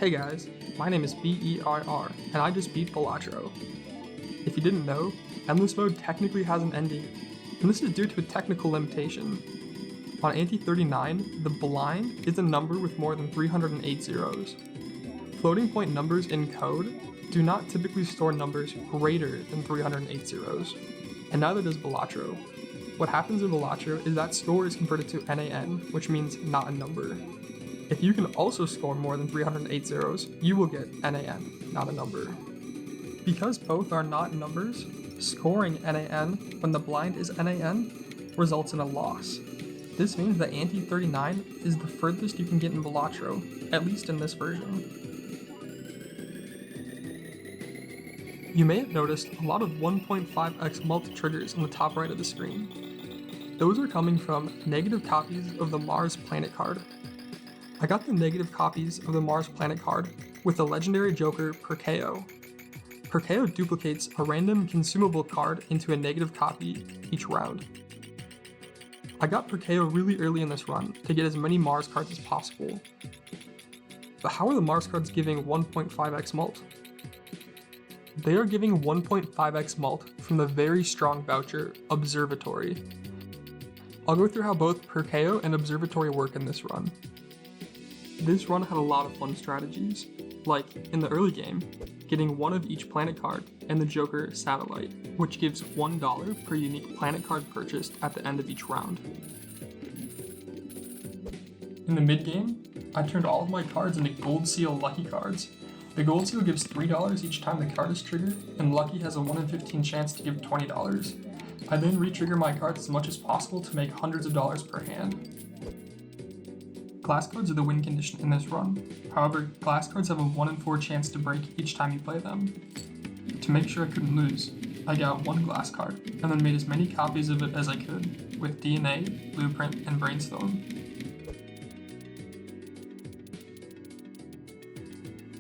Hey guys, my name is BERRRR, and I just beat Balatro. If you didn't know, Endless Mode technically has an ending, and this is due to a technical limitation. On Ante 39, the blind is a number with more than 308 zeros. Floating point numbers in code do not typically store numbers greater than 308 zeros, and neither does Balatro. What happens in Balatro is that score is converted to NaN, which means not a number. If you can also score more than 308 zeros, you will get NaN, not a number. Because both are not numbers, scoring NaN when the blind is NaN results in a loss. This means that Ante 39 is the furthest you can get in Balatro, at least in this version. You may have noticed a lot of 1.5x mult triggers on the top right of the screen. Those are coming from negative copies of the Mars Planet card. I got the negative copies of the Mars Planet card with the legendary joker Perkeo. Perkeo duplicates a random consumable card into a negative copy each round. I got Perkeo really early in this run to get as many Mars cards as possible. But how are the Mars cards giving 1.5x mult? They are giving 1.5x mult from the very strong voucher Observatory. I'll go through how both Perkeo and Observatory work in this run. This run had a lot of fun strategies, like, in the early game, getting one of each planet card and the joker Satellite, which gives $1 per unique planet card purchased at the end of each round. In the mid-game, I turned all of my cards into Gold Seal Lucky cards. The Gold Seal gives $3 each time the card is triggered, and Lucky has a 1 in 15 chance to give $20. I then re-trigger my cards as much as possible to make hundreds of dollars per hand. Glass cards are the win condition in this run. However, glass cards have a 1 in 4 chance to break each time you play them. To make sure I couldn't lose, I got one glass card, and then made as many copies of it as I could, with DNA, Blueprint, and Brainstorm.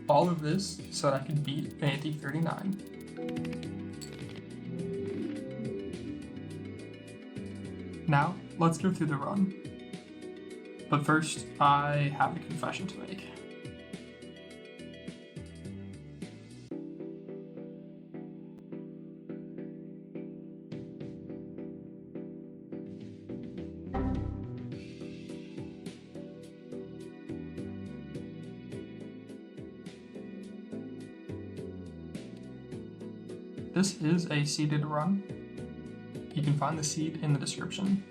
All of this so that I could beat Ante 39. Now, let's go through the run. But first, I have a confession to make. This is a seeded run. You can find the seed in the description.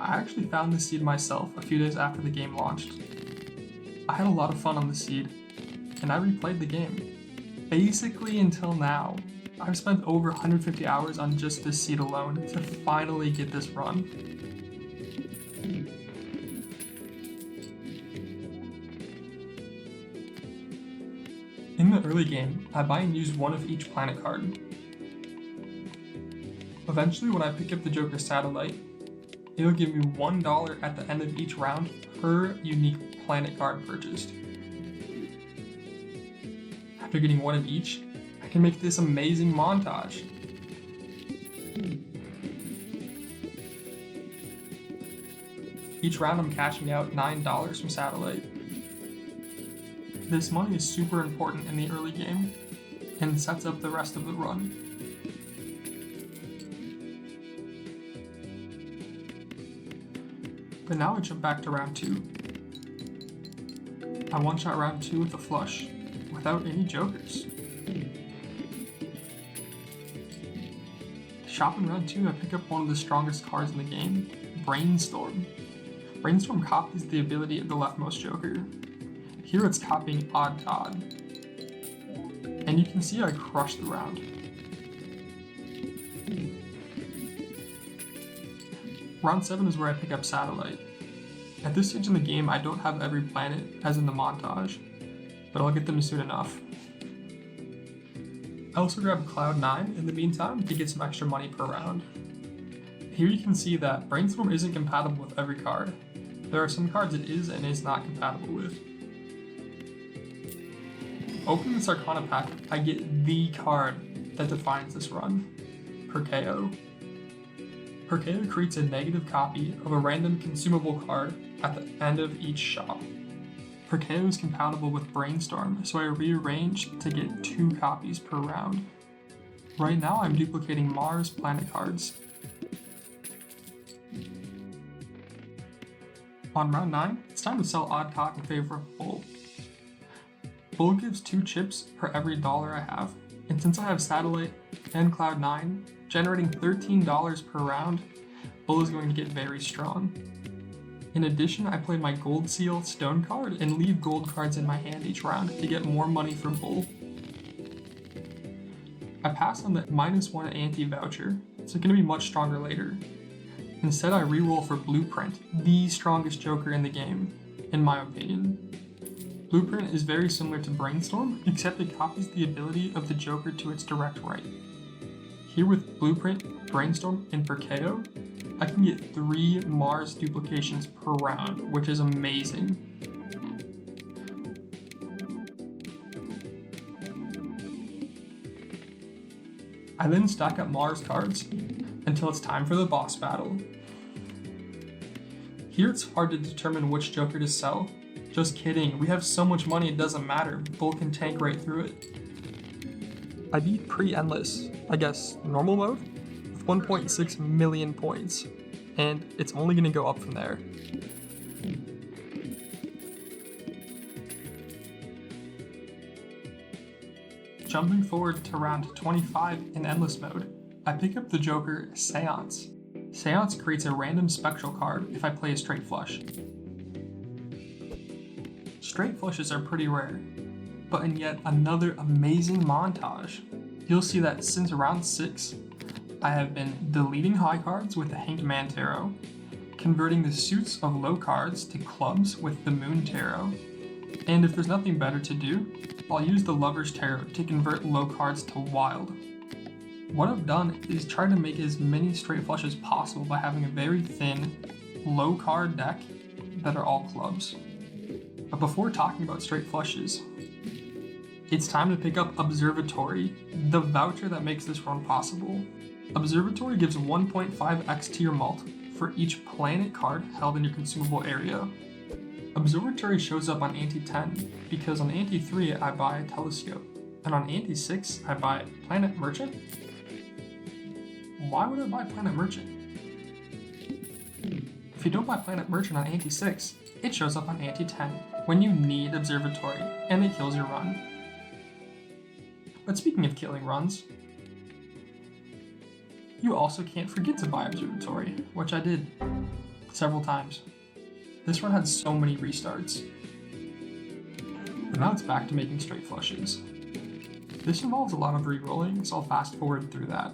I actually found the seed myself a few days after the game launched. I had a lot of fun on the seed, and I replayed the game. Basically until now, I've spent over 150 hours on just this seed alone to finally get this run. In the early game, I buy and use one of each planet card. Eventually, when I pick up the Joker Satellite, it'll give me $1 at the end of each round per unique planet card purchased. After getting one of each, I can make this amazing montage. Each round I'm cashing out $9 from Satellite. This money is super important in the early game, and sets up the rest of the run. But now I jump back to round 2. I one-shot round 2 with a flush, without any jokers. To shop in round 2, I pick up one of the strongest cards in the game, Brainstorm. Brainstorm copies the ability of the leftmost joker. Here it's copying Odd Todd. And you can see I crushed the round. Round 7 is where I pick up Satellite. At this stage in the game, I don't have every planet as in the montage, but I'll get them soon enough. I also grab Cloud9 in the meantime to get some extra money per round. Here you can see that Brainstorm isn't compatible with every card. There are some cards it is and is not compatible with. Opening this Arcana pack, I get the card that defines this run, Perkeo. Perkeo creates a negative copy of a random consumable card at the end of each shop. Perkeo is compatible with Brainstorm, so I rearranged to get 2 copies per round. Right now I'm duplicating Mars planet cards. On round 9, it's time to sell Odd Cock in favor of Bull. Bull gives 2 chips per every dollar I have, and since I have Satellite and Cloud9, generating $13 per round, Bull is going to get very strong. In addition, I play my Gold Seal Stone card and leave gold cards in my hand each round to get more money for Bull. I pass on the -1 Ante voucher, so it's going to be much stronger later. Instead, I reroll for Blueprint, the strongest Joker in the game, in my opinion. Blueprint is very similar to Brainstorm, except it copies the ability of the Joker to its direct right. Here with Blueprint, Brainstorm, and Perkeo, I can get 3 Mars duplications per round, which is amazing. I then stack up Mars cards until it's time for the boss battle. Here it's hard to determine which Joker to sell. Just kidding, we have so much money it doesn't matter, Bull can tank right through it. I beat pre-endless, I guess normal mode, with 1.6 million points, and it's only going to go up from there. Jumping forward to round 25 in endless mode, I pick up the Joker Seance. Seance creates a random spectral card if I play a straight flush. Straight flushes are pretty rare, but in yet another amazing montage, you'll see that since round 6, I have been deleting high cards with the Hanged Man Tarot, converting the suits of low cards to clubs with the Moon Tarot, and if there's nothing better to do, I'll use the Lover's Tarot to convert low cards to wild. What I've done is try to make as many straight flushes possible by having a very thin, low card deck that are all clubs. But before talking about straight flushes, it's time to pick up Observatory, the voucher that makes this run possible. Observatory gives 1.5x to your mult for each planet card held in your consumable area. Observatory shows up on Ante 10 because on Ante 3 I buy a telescope, and on Ante 6 I buy Planet Merchant. Why would I buy Planet Merchant? If you don't buy Planet Merchant on Ante 6, it shows up on Ante 10 when you need Observatory, and it kills your run. But speaking of killing runs, you also can't forget to buy Observatory, which I did several times. This run had so many restarts. But now it's back to making straight flushes. This involves a lot of re-rolling, so I'll fast forward through that.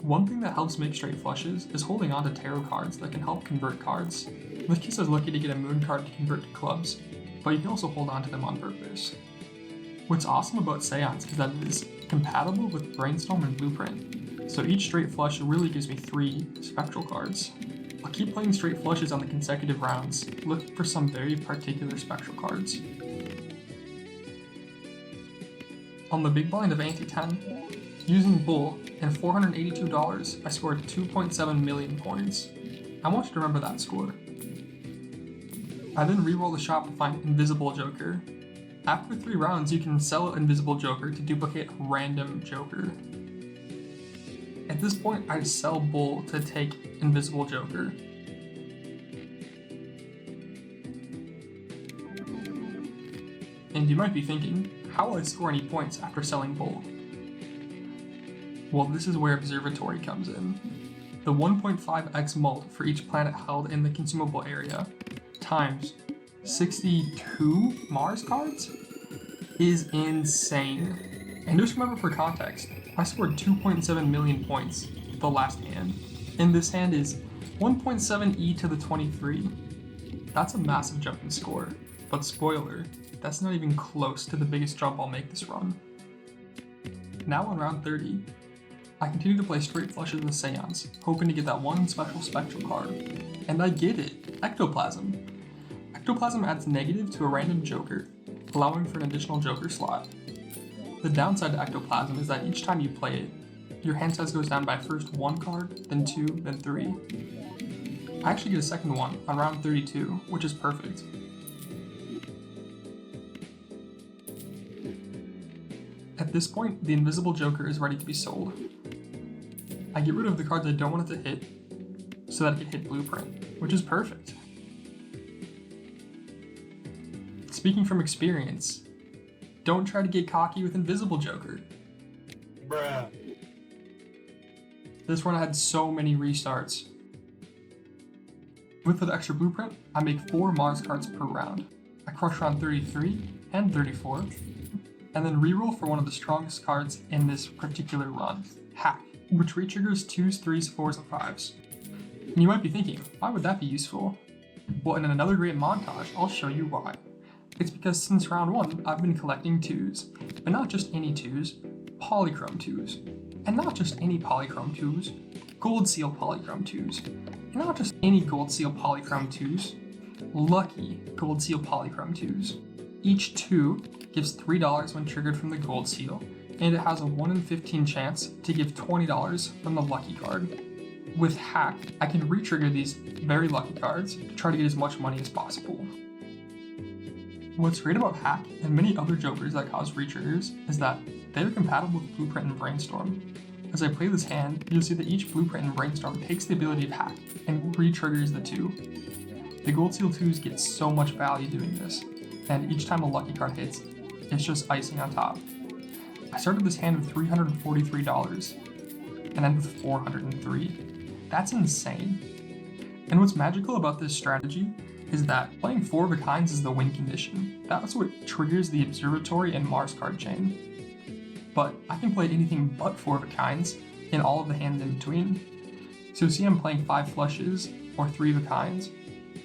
One thing that helps make straight flushes is holding on to tarot cards that can help convert cards. In this case I was lucky to get a moon card to convert to clubs, but you can also hold on to them on purpose. What's awesome about Seance is that it is compatible with Brainstorm and Blueprint, so each straight flush really gives me 3 spectral cards. I'll keep playing straight flushes on the consecutive rounds, looking for some very particular spectral cards. On the big blind of Ante 10, using Bull and $482, I scored 2.7 million points. I want you to remember that score. I then reroll the shop to find Invisible Joker. After 3 rounds, you can sell Invisible Joker to duplicate a random Joker. At this point, I sell Bull to take Invisible Joker. And you might be thinking, how will I score any points after selling Bull? Well, this is where Observatory comes in. The 1.5x mult for each planet held in the consumable area times 62 Mars cards is insane. And just remember for context, I scored 2.7 million points the last hand, and this hand is 1.7 to the 23. That's a massive jump in score, but spoiler, that's not even close to the biggest jump I'll make this run. Now on round 30, I continue to play straight flushes with Seance, hoping to get that one special spectral card, and I get it, Ectoplasm. Ectoplasm adds negative to a random Joker, allowing for an additional Joker slot. The downside to Ectoplasm is that each time you play it, your hand size goes down by first 1 card, then 2, then 3. I actually get a second one on round 32, which is perfect. At this point, the invisible joker is ready to be sold. I get rid of the cards I don't want it to hit, so that it can hit blueprint, which is perfect. Speaking from experience, don't try to get cocky with invisible joker. Bruh. This run had so many restarts. With the extra blueprint, I make 4 Mars cards per round. I crush round 33 and 34, and then reroll for one of the strongest cards in this particular run, Hack, which re-triggers 2s, 3s, 4s, and 5s. And you might be thinking, why would that be useful? Well, in another great montage, I'll show you why. It's because since round 1, I've been collecting 2s, but not just any 2s, polychrome 2s. And not just any polychrome 2s, gold seal polychrome 2s. And not just any gold seal polychrome 2s, lucky gold seal polychrome 2s. Each 2 gives $3 when triggered from the gold seal, and it has a 1 in 15 chance to give $20 from the lucky card. With Hack, I can re-trigger these very lucky cards to try to get as much money as possible. What's great about Hack and many other jokers that cause re-triggers is that they are compatible with Blueprint and Brainstorm. As I play this hand, you'll see that each Blueprint and Brainstorm takes the ability of Hack and re-triggers the 2. The Gold Seal 2s get so much value doing this, and each time a lucky card hits, it's just icing on top. I started this hand with $343, and end with $403. That's insane. And what's magical about this strategy is that playing 4 of a kinds is the win condition. That's what triggers the Observatory and Mars card chain. But I can play anything but 4 of a kinds in all of the hands in between. So see, I'm playing 5 flushes, or 3 of a kinds,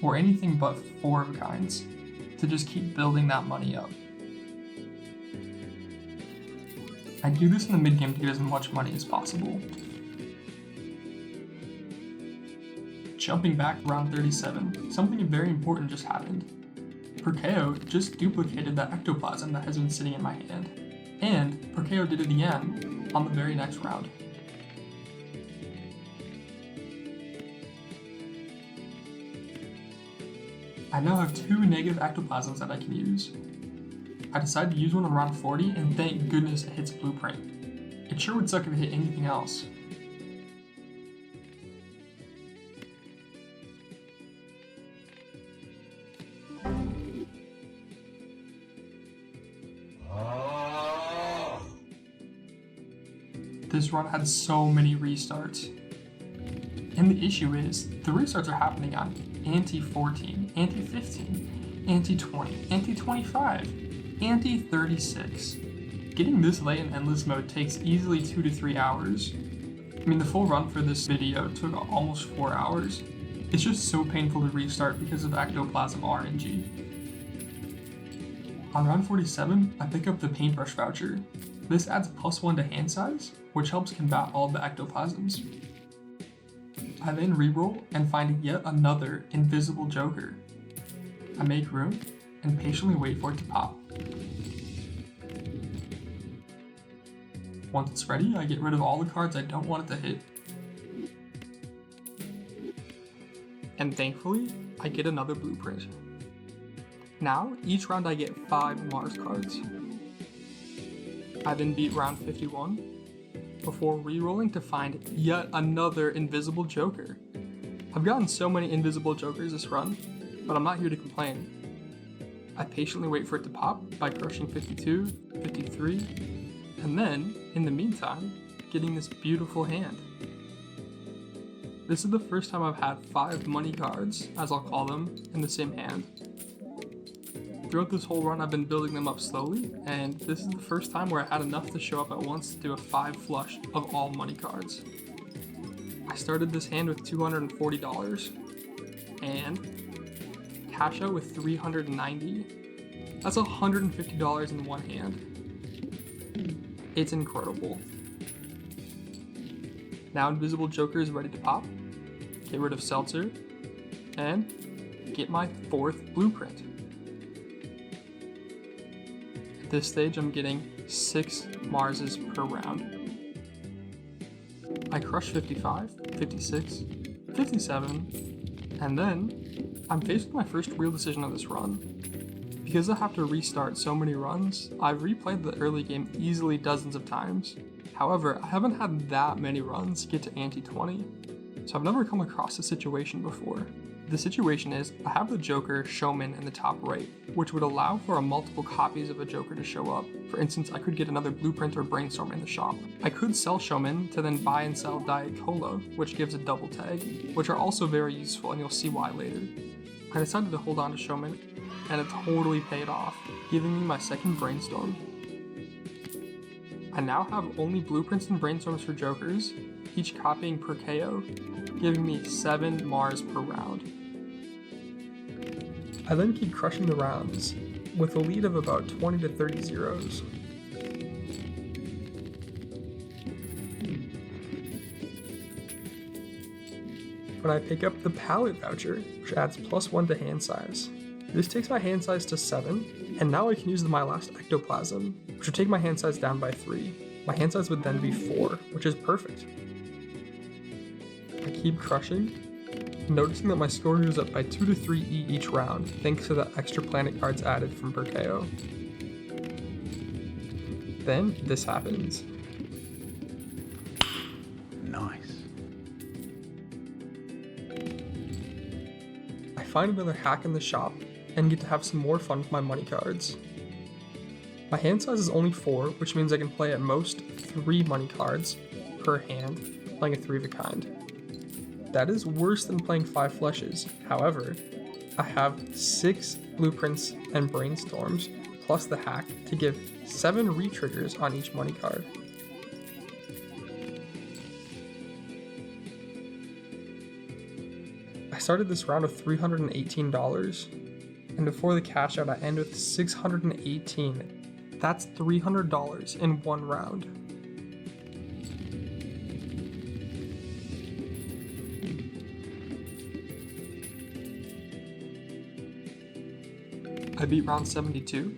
or anything but 4 of a kinds, to just keep building that money up. I do this in the mid game to get as much money as possible. Jumping back to round 37, something very important just happened. Perkeo just duplicated that ectoplasm that has been sitting in my hand, and Perkeo did it again on the very next round. I now have 2 negative ectoplasms that I can use. I decided to use one on round 40, and thank goodness it hits blueprint. It sure would suck if it hit anything else. This run had so many restarts. And the issue is, the restarts are happening on Ante 14, Ante 15, Ante 20, Ante 25, Ante 36. Getting this late in endless mode takes easily 2 to 3 hours. I mean, the full run for this video took almost 4 hours. It's just so painful to restart because of ectoplasm RNG. On round 47, I pick up the paintbrush voucher. This adds +1 to hand size, which helps combat all the ectoplasms. I then reroll and find yet another invisible joker. I make room and patiently wait for it to pop. Once it's ready, I get rid of all the cards I don't want it to hit. And thankfully, I get another blueprint. Now, each round I get 5 Mars cards. I then beat round 51, before re-rolling to find yet another invisible joker. I've gotten so many invisible jokers this run, but I'm not here to complain. I patiently wait for it to pop by crushing 52, 53, and then, in the meantime, getting this beautiful hand. This is the first time I've had 5 money cards, as I'll call them, in the same hand. Throughout this whole run, I've been building them up slowly, and this is the first time where I had enough to show up at once to do a 5 flush of all money cards. I started this hand with $240, and cash out with $390. That's $150 in one hand. It's incredible. Now Invisible Joker is ready to pop, get rid of Seltzer, and get my 4th blueprint. At this stage, I'm getting 6 Marses per round. I crush 55, 56, 57, and then I'm faced with my first real decision of this run. Because I have to restart so many runs, I've replayed the early game easily dozens of times. However, I haven't had that many runs get to Ante 20, so I've never come across a situation before. The situation is, I have the Joker Showman in the top right, which would allow for multiple copies of a Joker to show up. For instance, I could get another Blueprint or Brainstorm in the shop. I could sell Showman to then buy and sell Diet Cola, which gives a double tag, which are also very useful, and you'll see why later. I decided to hold on to Showman, and it totally paid off, giving me my second Brainstorm. I now have only Blueprints and Brainstorms for Jokers, each copying per KO, giving me 7 Mars per round. I then keep crushing the rounds, with a lead of about 20 to 30 zeros. When I pick up the Palette voucher, which adds +1 to hand size. This takes my hand size to 7, and now I can use my last Ectoplasm, which would take my hand size down by 3. My hand size would then be 4, which is perfect. I keep crushing, noticing that my score goes up by 2 to 3 E each round, thanks to the extra planet cards added from per KO. Then, this happens. Nice. I find another hack in the shop, and get to have some more fun with my money cards. My hand size is only 4, which means I can play at most 3 money cards per hand, playing a 3 of a kind. That is worse than playing 5 fleshes. However, I have 6 Blueprints and Brainstorms, plus the hack to give 7 re-triggers on each money card. I started this round with $318, and before the cash out I end with $618. That's $300 in one round. I beat round 72,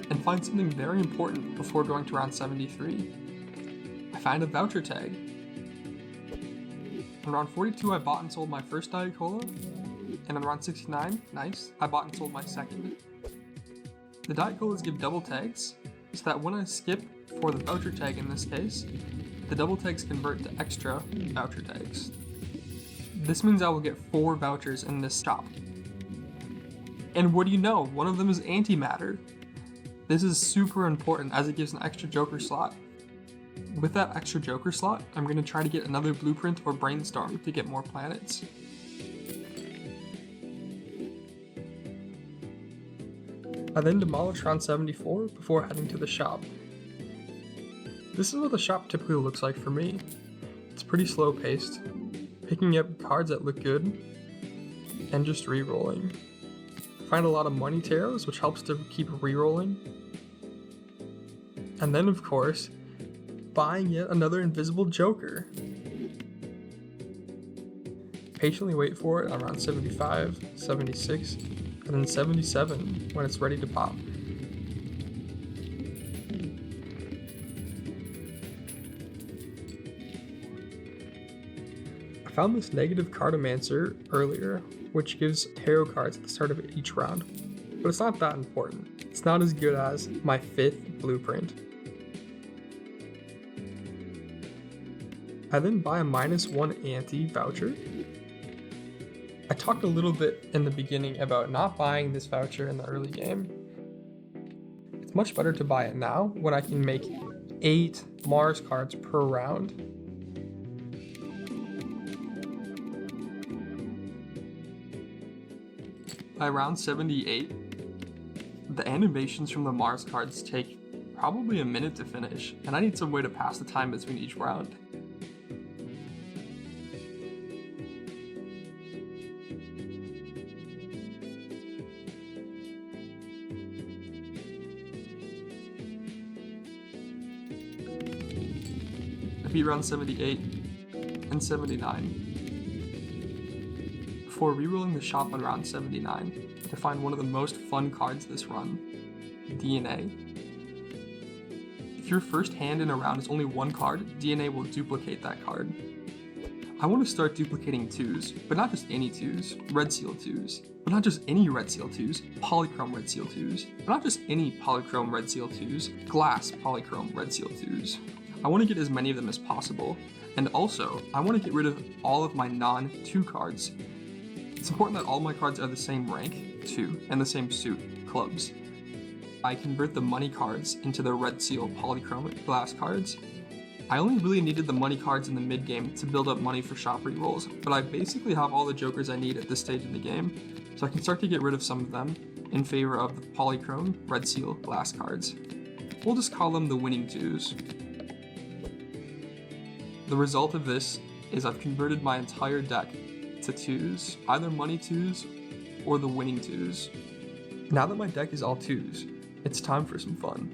and find something very important before going to round 73. I find a voucher tag. In round 42 I bought and sold my first Diet Cola, and in round 69, nice, I bought and sold my second. The Diet Colas give double tags, so that when I skip for the voucher tag in this case, the double tags convert to extra voucher tags. This means I will get 4 vouchers in this shop. And what do you know, one of them is antimatter. This is super important as it gives an extra Joker slot. With that extra Joker slot, I'm going to try to get another Blueprint or Brainstorm to get more planets. I then demolish round 74 before heading to the shop. This is what the shop typically looks like for me. It's pretty slow paced, picking up cards that look good, and just re-rolling. Find a lot of money taros, which helps to keep re-rolling. And then of course, buying yet another invisible Joker. Patiently wait for it around 75, 76, and then 77 when it's ready to pop. I found this negative Cartomancer earlier, which gives tarot cards at the start of each round, but it's not that important. It's not as good as my 5th Blueprint. I then buy a -1 Ante voucher. I talked a little bit in the beginning about not buying this voucher in the early game. It's much better to buy it now when I can make 8 Mars cards per round. By round 78, the animations from the Mars cards take probably a minute to finish, and I need some way to pass the time between each round. I beat round 78 and 79. Before rerolling the shop on round 79 to find one of the most fun cards this run, DNA. If your first hand in a round is only one card, DNA will duplicate that card. I want to start duplicating 2s, but not just any 2s, red seal 2s. But not just any red seal 2s, polychrome red seal 2s. But not just any polychrome red seal 2s, glass polychrome red seal 2s. I want to get as many of them as possible. And also, I want to get rid of all of my non-2 cards. It's important that all my cards are the same rank, 2, and the same suit, clubs. I convert the money cards into the red seal polychrome glass cards. I only really needed the money cards in the mid-game to build up money for shop rerolls, but I basically have all the jokers I need at this stage in the game, so I can start to get rid of some of them in favor of the polychrome red seal glass cards. We'll just call them the winning 2s. The result of this is I've converted my entire deck to 2s, either money 2s or the winning 2s. Now that my deck is all 2s, it's time for some fun.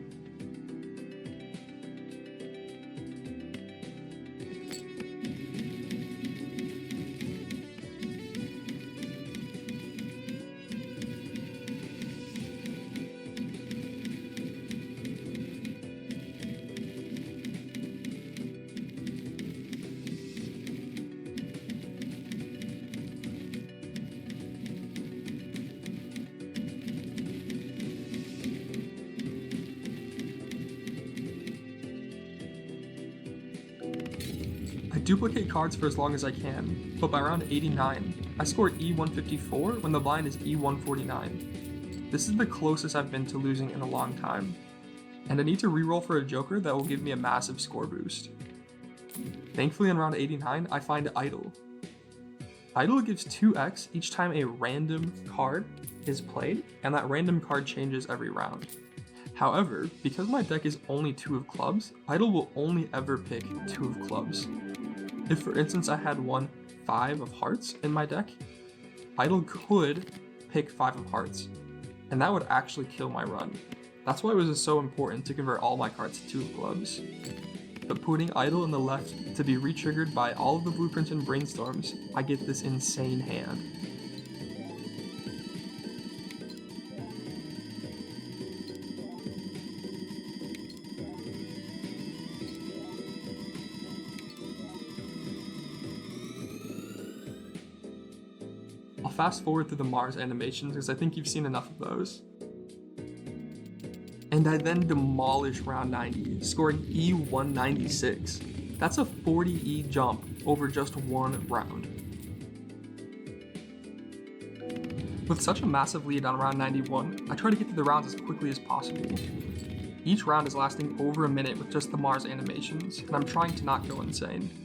I duplicate cards for as long as I can, but by round 89, I scored E154 when the blind is E149. This is the closest I've been to losing in a long time, and I need to reroll for a joker that will give me a massive score boost. Thankfully in round 89, I find Idol. Idol gives 2x each time a random card is played, and that random card changes every round. However, because my deck is only 2 of clubs, Idol will only ever pick 2 of clubs. If for instance I had 5 of hearts in my deck, Idol could pick 5 of hearts, and that would actually kill my run. That's why it was so important to convert all my cards to 2 of clubs. But putting Idol in the left to be re-triggered by all of the blueprints and brainstorms, I get this insane hand. I'll fast forward through the Mars animations because I think you've seen enough of those. And I then demolish round 90, scoring E196. That's a 40E jump over just one round. With such a massive lead on round 91, I try to get through the rounds as quickly as possible. Each round is lasting over a minute with just the Mars animations, and I'm trying to not go insane.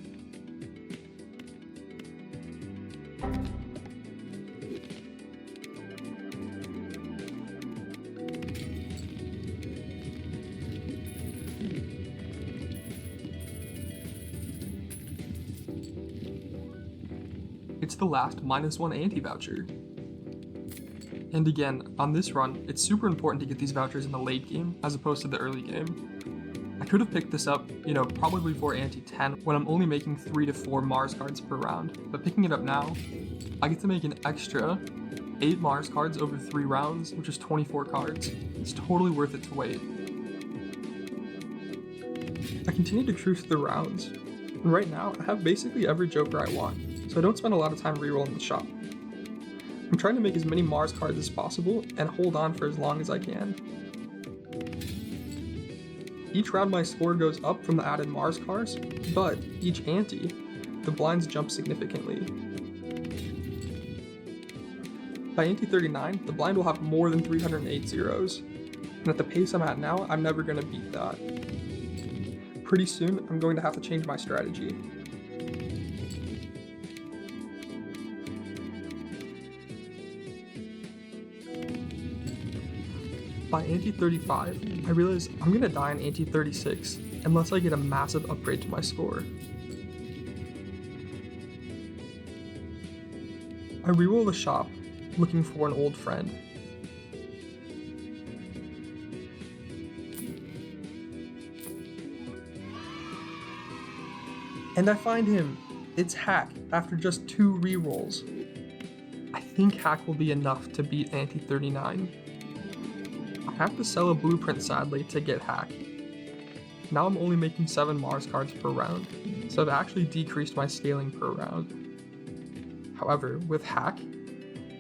It's the last -1 Ante voucher. And again, on this run, it's super important to get these vouchers in the late game as opposed to the early game. I could have picked this up, probably before Ante 10 when I'm only making 3 to 4 Mars cards per round, but picking it up now, I get to make an extra 8 Mars cards over 3 rounds, which is 24 cards. It's totally worth it to wait. I continue to cruise through the rounds, and right now I have basically every joker I want, so I don't spend a lot of time rerolling the shop. I'm trying to make as many Mars cards as possible and hold on for as long as I can. Each round my score goes up from the added Mars cards, but each ante, the blinds jump significantly. By ante 39, the blind will have more than 308 zeros, and at the pace I'm at now, I'm never going to beat that. Pretty soon, I'm going to have to change my strategy. By ante 35, I realize I'm going to die in ante 36 unless I get a massive upgrade to my score. I reroll the shop, looking for an old friend. And I find him! It's Hack, after just 2 rerolls. I think Hack will be enough to beat ante 39. I have to sell a blueprint sadly to get Hack. Now I'm only making 7 Mars cards per round, so I've actually decreased my scaling per round. However, with Hack,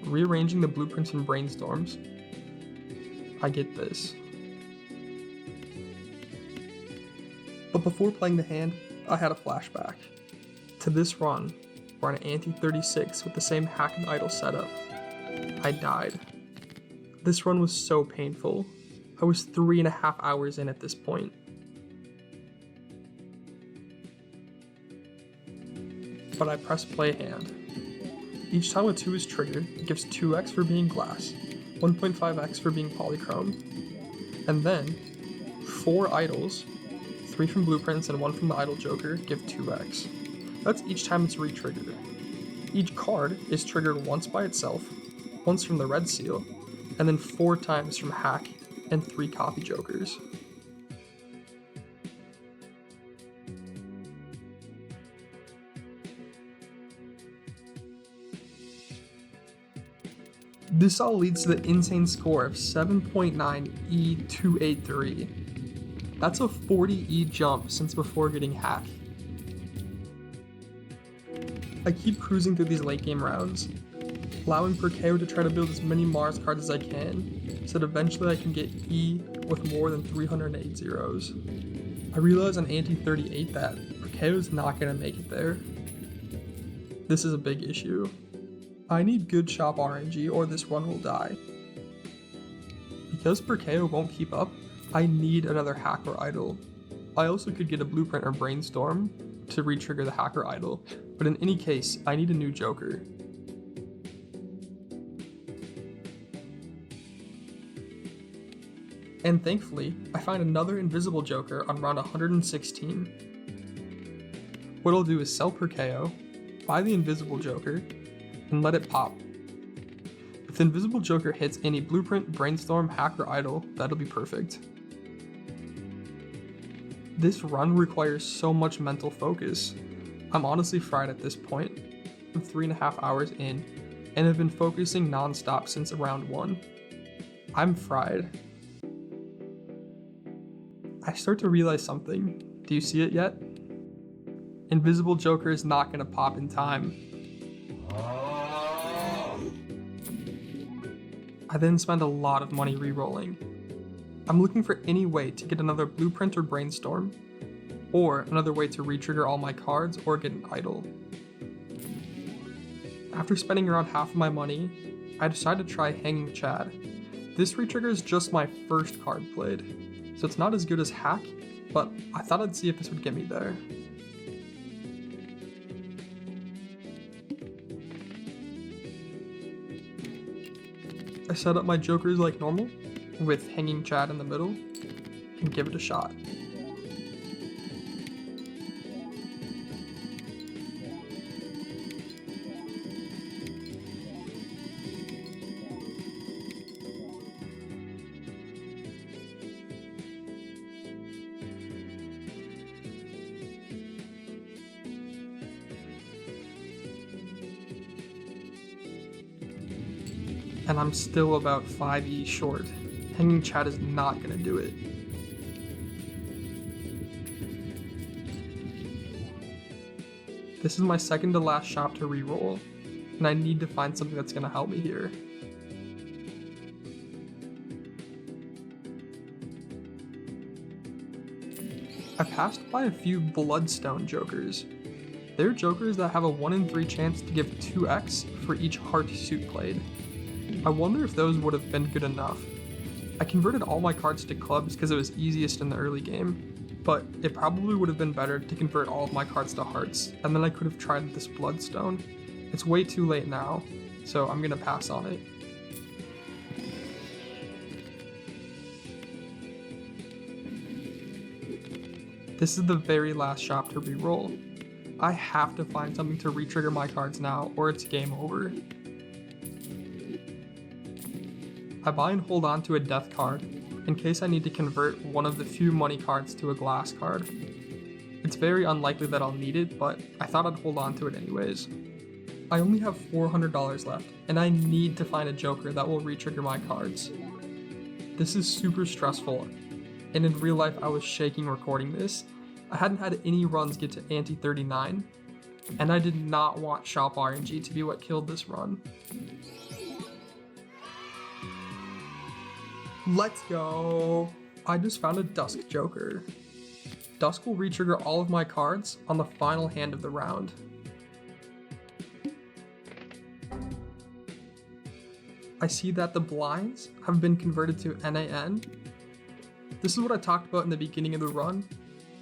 rearranging the blueprints and brainstorms, I get this. But before playing the hand, I had a flashback. To this run, where an Ante 36 with the same Hack and Idle setup, I died. This run was so painful. I was 3.5 hours in at this point. But I press play hand. Each time a 2 is triggered, it gives 2x for being glass, 1.5x for being polychrome, and then 4 idols, 3 from blueprints and 1 from the idle joker, give 2x. That's each time it's re-triggered. Each card is triggered once by itself, once from the red seal, and then 4 times from Hack and 3 copy jokers. This all leads to the insane score of 7.9 E283. That's a 40 E jump since before getting Hack. I keep cruising through these late game rounds, allowing for KO to try to build as many Mars cards as I can, so that eventually I can get E with more than 308 zeros. I realize on Ante 38 that KO is not going to make it there. This is a big issue. I need good shop RNG or this run will die. Because Perkeo won't keep up, I need another Hack or Idle. I also could get a Blueprint or Brainstorm to re-trigger the Hack or Idle, but in any case, I need a new Joker. And thankfully, I find another invisible Joker on round 116. What I'll do is sell Perkeo, buy the invisible Joker, and let it pop. If the invisible Joker hits any Blueprint, Brainstorm, Hack, or Idle, that'll be perfect. This run requires so much mental focus. I'm honestly fried at this point. I'm 3.5 hours in, and have been focusing non-stop since round 1. I'm fried. I start to realize something. Do you see it yet? Invisible Joker is not gonna pop in time. I then spend a lot of money re-rolling. I'm looking for any way to get another Blueprint or Brainstorm, or another way to re-trigger all my cards or get an Idle. After spending around half of my money, I decided to try Hanging Chad. This re-triggers just my first card played, so it's not as good as Hack, but I thought I'd see if this would get me there. I set up my jokers like normal, with Hanging Chad in the middle, and give it a shot. And I'm still about 5E short. Hanging Chad is not gonna do it. This is my second to last shop to re-roll, and I need to find something that's gonna help me here. I passed by a few Bloodstone Jokers. They're Jokers that have a 1 in 3 chance to give 2x for each heart suit played. I wonder if those would have been good enough. I converted all my cards to clubs because it was easiest in the early game, but it probably would have been better to convert all of my cards to hearts, and then I could have tried this Bloodstone. It's way too late now, so I'm gonna pass on it. This is the very last shop to re-roll. I have to find something to re-trigger my cards now, or it's game over. I buy and hold on to a death card, in case I need to convert one of the few money cards to a glass card. It's very unlikely that I'll need it, but I thought I'd hold on to it anyways. I only have $400 left, and I need to find a Joker that will re-trigger my cards. This is super stressful, and in real life I was shaking recording this. I hadn't had any runs get to Ante 39, and I did not want shop RNG to be what killed this run. Let's go! I just found a Dusk Joker. Dusk will retrigger all of my cards on the final hand of the round. I see that the blinds have been converted to NAN. This is what I talked about in the beginning of the run,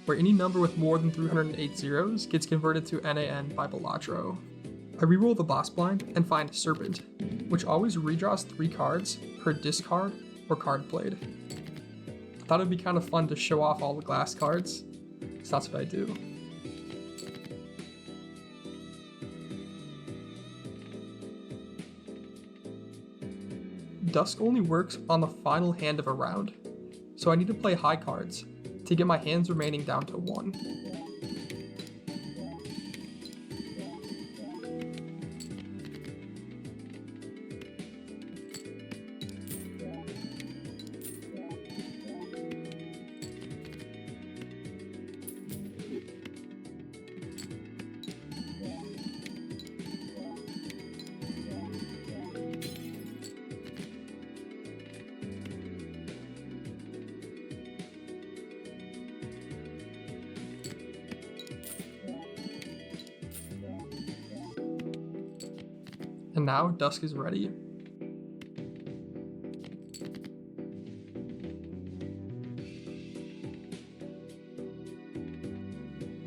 where any number with more than 308 zeros gets converted to NAN by Balatro. I reroll the boss blind and find Serpent, which always redraws 3 cards per discard or card played. I thought it'd be kind of fun to show off all the glass cards, so that's what I do. Dusk only works on the final hand of a round, so I need to play high cards to get my hands remaining down to 1. And now Dusk is ready.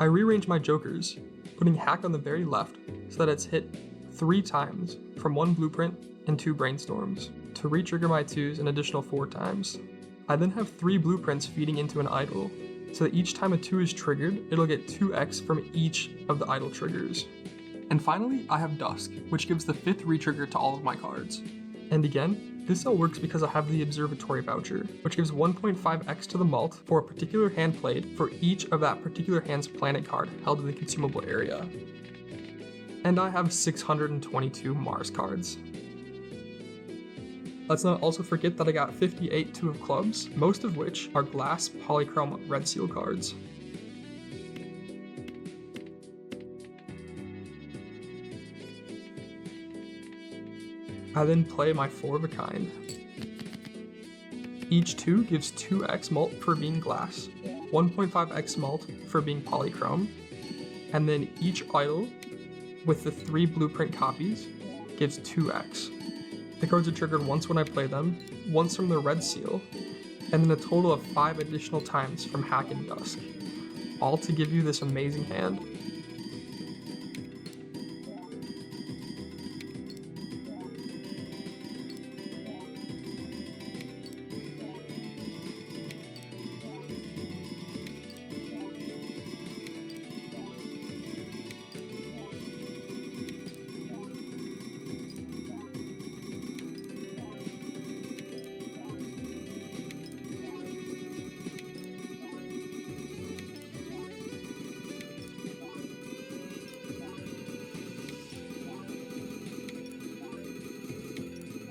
I rearrange my jokers, putting Hack on the very left so that it's hit 3 times from 1 blueprint and 2 brainstorms, to re-trigger my 2s an additional 4 times. I then have 3 blueprints feeding into an idol, so that each time a 2 is triggered, it'll get 2x from each of the idol triggers. And finally, I have Dusk, which gives the 5th retrigger to all of my cards. And again, this all works because I have the Observatory voucher, which gives 1.5x to the mult for a particular hand played for each of that particular hand's planet card held in the consumable area. And I have 622 Mars cards. Let's not also forget that I got 58 2 of clubs, most of which are glass polychrome red seal cards. I then play my 4 of a kind. Each 2 gives 2x mult for being glass, 1.5x mult for being polychrome, and then each idol with the 3 blueprint copies gives 2x. The cards are triggered once when I play them, once from the red seal, and then a total of 5 additional times from Hack and Dusk, all to give you this amazing hand.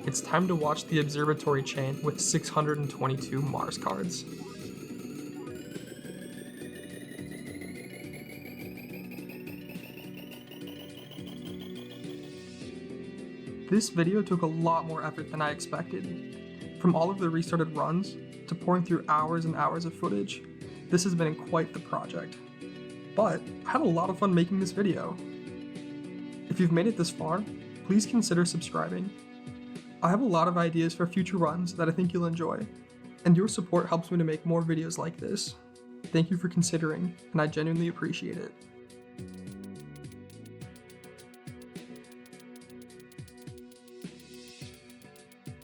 It's time to watch the Observatory chain with 622 Mars cards. This video took a lot more effort than I expected. From all of the restarted runs, to pouring through hours and hours of footage, this has been quite the project. But I had a lot of fun making this video. If you've made it this far, please consider subscribing. I have a lot of ideas for future runs that I think you'll enjoy, and your support helps me to make more videos like this. Thank you for considering, and I genuinely appreciate it.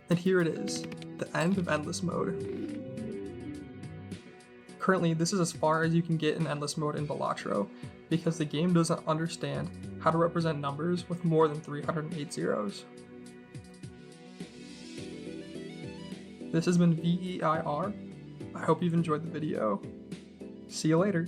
And here it is, the end of Endless Mode. Currently, this is as far as you can get in Endless Mode in Balatro, because the game doesn't understand how to represent numbers with more than 308 zeros. This has been VEIR. I hope you've enjoyed the video. See you later.